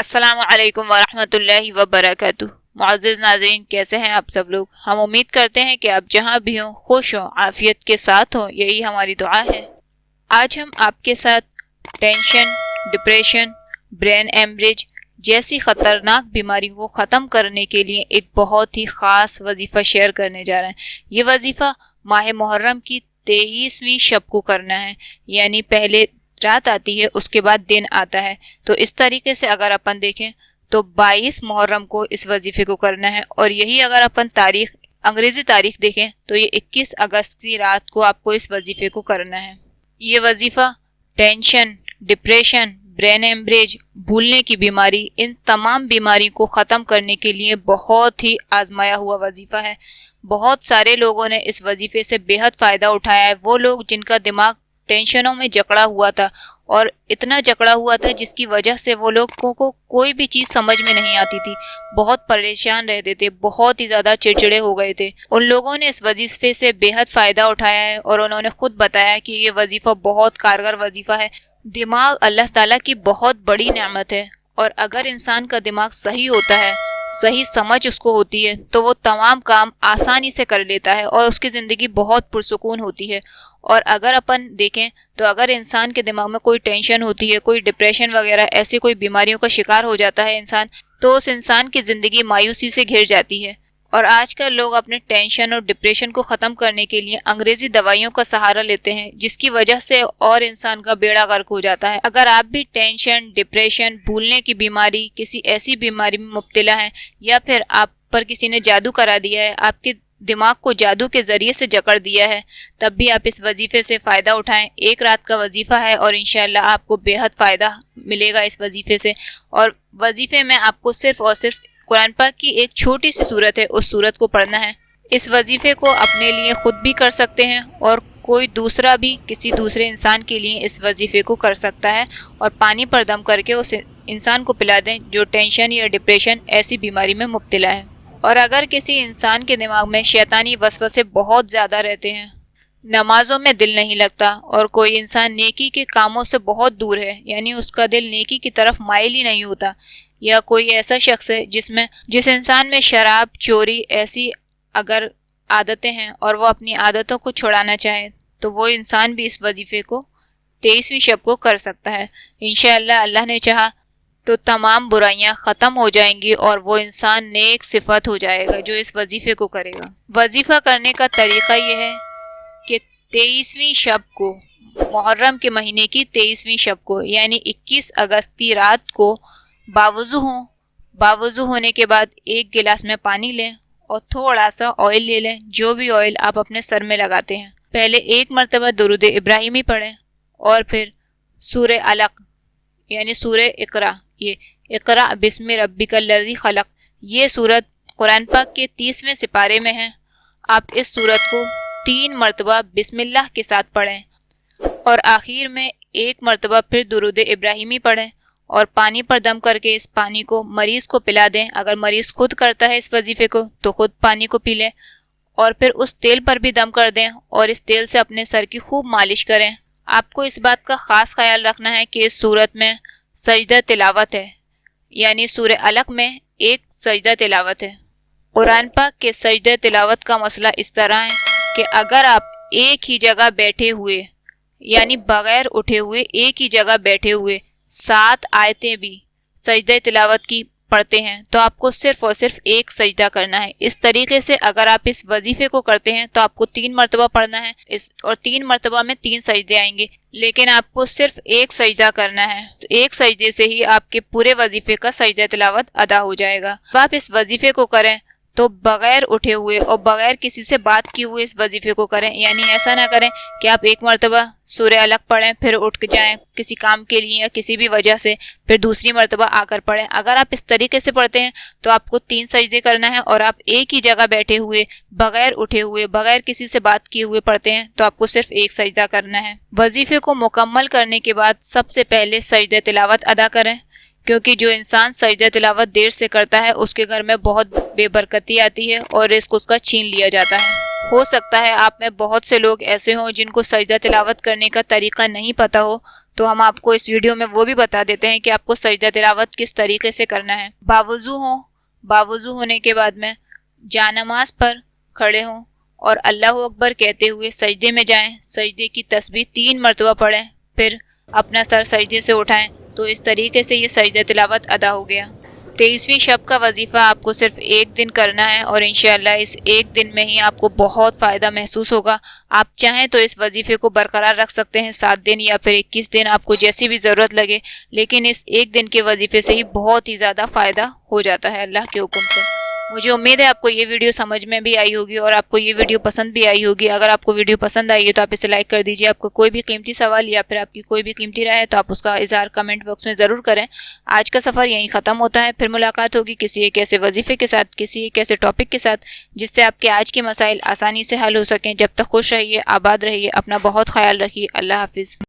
السلام علیکم ورحمۃ اللہ وبرکاتہ۔ معزز ناظرین، کیسے ہیں آپ سب لوگ؟ ہم امید کرتے ہیں کہ آپ جہاں بھی ہوں خوش ہوں، عافیت کے ساتھ ہوں، یہی ہماری دعا ہے۔ آج ہم آپ کے ساتھ ٹینشن، ڈپریشن، برین ایمریج جیسی خطرناک بیماری کو ختم کرنے کے لیے ایک بہت ہی خاص وظیفہ شیئر کرنے جا رہے ہیں۔ یہ وظیفہ ماہ محرم کی 23ویں شب کو کرنا ہے، یعنی پہلے رات آتی ہے، اس کے بعد دن آتا ہے۔ تو اس طریقے سے اگر اپن دیکھیں تو 22 محرم کو اس وظیفے کو کرنا ہے، اور یہی اگر اپن انگریزی تاریخ دیکھیں تو یہ 21 اگست کی رات کو آپ کو اس وظیفے کو کرنا ہے۔ یہ وظیفہ ٹینشن، ڈپریشن، برین ایمریج، بھولنے کی بیماری، ان تمام بیماری کو ختم کرنے کے لیے بہت ہی آزمایا ہوا وظیفہ ہے۔ بہت سارے لوگوں نے اس وظیفے سے بے حد فائدہ اٹھایا ہے۔ وہ لوگ جن کا دماغ ٹینشنوں میں جکڑا ہوا تھا، اور اتنا جکڑا ہوا تھا جس کی وجہ سے وہ لوگوں کو کوئی بھی چیز سمجھ میں نہیں آتی تھی، بہت پریشان رہتے تھے، بہت ہی زیادہ چڑچڑے ہو گئے تھے، ان لوگوں نے اس وظیفے سے بے حد فائدہ اٹھایا ہے، اور انہوں نے خود بتایا کہ یہ وظیفہ بہت کارگر وظیفہ ہے۔ دماغ اللہ تعالیٰ کی بہت بڑی نعمت ہے، اور اگر انسان کا دماغ صحیح ہوتا ہے، صحیح سمجھ اس کو ہوتی ہے، تو وہ تمام کام آسانی سے کر لیتا ہے اور اس کی زندگی بہت پرسکون ہوتی ہے۔ اور اگر اپن دیکھیں تو اگر انسان کے دماغ میں کوئی ٹینشن ہوتی ہے، کوئی ڈپریشن وغیرہ ایسی کوئی بیماریوں کا شکار ہو جاتا ہے انسان، تو اس انسان کی زندگی مایوسی سے گھر جاتی ہے۔ اور آج کل لوگ اپنے ٹینشن اور ڈپریشن کو ختم کرنے کے لیے انگریزی دوائیوں کا سہارا لیتے ہیں، جس کی وجہ سے اور انسان کا بیڑا غرق ہو جاتا ہے۔ اگر آپ بھی ٹینشن، ڈپریشن، بھولنے کی بیماری، کسی ایسی بیماری میں مبتلا ہیں، یا پھر آپ پر کسی نے جادو کرا دیا ہے، آپ کے دماغ کو جادو کے ذریعے سے جکڑ دیا ہے، تب بھی آپ اس وظیفے سے فائدہ اٹھائیں۔ ایک رات کا وظیفہ ہے، اور انشاءاللہ آپ کو بے حد فائدہ ملے گا اس وظیفے سے۔ اور وظیفے میں آپ کو صرف اور صرف قرآن پاک کی ایک چھوٹی سی سورت ہے، اس سورت کو پڑھنا ہے۔ اس وظیفے کو اپنے لیے خود بھی کر سکتے ہیں، اور کوئی دوسرا بھی کسی دوسرے انسان کے لیے اس وظیفے کو کر سکتا ہے، اور پانی پر دم کر کے اس انسان کو پلا دیں جو ٹینشن یا ڈپریشن ایسی بیماری میں مبتلا ہے۔ اور اگر کسی انسان کے دماغ میں شیطانی وسوسے بہت زیادہ رہتے ہیں، نمازوں میں دل نہیں لگتا، اور کوئی انسان نیکی کے کاموں سے بہت دور ہے، یعنی اس کا دل نیکی کی طرف مائل ہی نہیں ہوتا، یا کوئی ایسا شخص ہے جس انسان میں شراب، چوری ایسی اگر عادتیں ہیں، اور وہ اپنی عادتوں کو چھڑانا چاہے، تو وہ انسان بھی اس وظیفے کو 23ویں شب کو کر سکتا ہے۔ انشاءاللہ اللہ نے چاہا تو تمام برائیاں ختم ہو جائیں گی، اور وہ انسان نیک صفت ہو جائے گا جو اس وظیفے کو کرے گا۔ وظیفہ کرنے کا طریقہ یہ ہے کہ 23ویں شب کو، محرم کے مہینے کی 23ویں شب کو، یعنی 21 اگست کی رات کو باوضو ہوں۔ باوضو ہونے کے بعد ایک گلاس میں پانی لیں، اور تھوڑا سا آئل لے لیں، جو بھی آئل آپ اپنے سر میں لگاتے ہیں۔ پہلے ایک مرتبہ درود ابراہیمی پڑھیں، اور پھر سورہ علق یعنی سورہ اقرا، یہ اقرا بسم ربک الذی خلق، یہ سورت قرآن پاک کے 30ویں سپارے میں ہے۔ آپ اس سورت کو 3 مرتبہ بسم اللہ کے ساتھ پڑھیں، اور آخر میں ایک مرتبہ پھر درود ابراہیمی پڑھیں، اور پانی پر دم کر کے اس پانی کو مریض کو پلا دیں۔ اگر مریض خود کرتا ہے اس وظیفے کو تو خود پانی کو پی لیں، اور پھر اس تیل پر بھی دم کر دیں، اور اس تیل سے اپنے سر کی خوب مالش کریں۔ آپ کو اس بات کا خاص خیال رکھنا ہے کہ اس سورت میں سجدہ تلاوت ہے، یعنی سورہ علق میں ایک سجدہ تلاوت ہے۔ قرآن پاک کے سجدہ تلاوت کا مسئلہ اس طرح ہے کہ اگر آپ ایک ہی جگہ بیٹھے ہوئے، یعنی بغیر اٹھے ہوئے ایک ہی جگہ بیٹھے ہوئے 7 آیتیں بھی سجدہ تلاوت کی پڑھتے ہیں، تو آپ کو صرف اور صرف ایک سجدہ کرنا ہے۔ اس طریقے سے اگر آپ اس وظیفے کو کرتے ہیں تو آپ کو 3 مرتبہ پڑھنا ہے، اور 3 مرتبہ میں 3 سجدے آئیں گے، لیکن آپ کو صرف ایک سجدہ کرنا ہے۔ ایک سجدے سے ہی آپ کے پورے وظیفے کا سجدہ تلاوت ادا ہو جائے گا۔ اب آپ اس وظیفے کو کریں تو بغیر اٹھے ہوئے اور بغیر کسی سے بات کیے ہوئے اس وظیفے کو کریں، یعنی ایسا نہ کریں کہ آپ ایک مرتبہ سورہ علق پڑھیں، پھر اٹھ کے جائیں کسی کام کے لیے یا کسی بھی وجہ سے، پھر دوسری مرتبہ آ کر پڑھیں۔ اگر آپ اس طریقے سے پڑھتے ہیں تو آپ کو 3 سجدے کرنا ہے، اور آپ ایک ہی جگہ بیٹھے ہوئے، بغیر اٹھے ہوئے، بغیر کسی سے بات کیے ہوئے پڑھتے ہیں تو آپ کو صرف ایک سجدہ کرنا ہے۔ وظیفے کو مکمل کرنے کے بعد سب سے پہلے سجدہ تلاوت ادا کریں، کیونکہ جو انسان سجدہ تلاوت دیر سے کرتا ہے اس کے گھر میں بہت بے برکتی آتی ہے، اور رزق اس کا چھین لیا جاتا ہے۔ ہو سکتا ہے آپ میں بہت سے لوگ ایسے ہوں جن کو سجدہ تلاوت کرنے کا طریقہ نہیں پتہ ہو، تو ہم آپ کو اس ویڈیو میں وہ بھی بتا دیتے ہیں کہ آپ کو سجدہ تلاوت کس طریقے سے کرنا ہے۔ باوضو ہونے کے بعد میں جانماز پر کھڑے ہوں اور اللہ اکبر کہتے ہوئے سجدے میں جائیں، سجدے کی تسبیح 3 مرتبہ پڑھیں، پھر اپنا سر سجدے سے اٹھائیں، تو اس طریقے سے یہ سجدہ تلاوت ادا ہو گیا۔ 23ویں شب کا وظیفہ آپ کو صرف 1 دن کرنا ہے اور انشاءاللہ اس 1 دن میں ہی آپ کو بہت فائدہ محسوس ہوگا۔ آپ چاہیں تو اس وظیفے کو برقرار رکھ سکتے ہیں 7 دن یا پھر 21 دن، آپ کو جیسی بھی ضرورت لگے، لیکن اس 1 دن کے وظیفے سے ہی بہت ہی زیادہ فائدہ ہو جاتا ہے اللہ کے حکم سے۔ مجھے امید ہے آپ کو یہ ویڈیو سمجھ میں بھی آئی ہوگی اور آپ کو یہ ویڈیو پسند بھی آئی ہوگی۔ اگر آپ کو ویڈیو پسند آئی ہے تو آپ اسے لائک کر دیجیے۔ آپ کو کوئی بھی قیمتی سوال یا پھر آپ کی کوئی بھی قیمتی رائے ہے تو آپ اس کا اظہار کمنٹ باکس میں ضرور کریں۔ آج کا سفر یہیں ختم ہوتا ہے، پھر ملاقات ہوگی کسی ایک ایسے وظیفے کے ساتھ، کسی ایک ایسے ٹاپک کے ساتھ جس سے آپ کے آج کے مسائل آسانی سے حل ہو سکیں۔ جب تک خوش رہیے، آباد رہیے، اپنا بہت خیال رکھیے۔ اللہ حافظ۔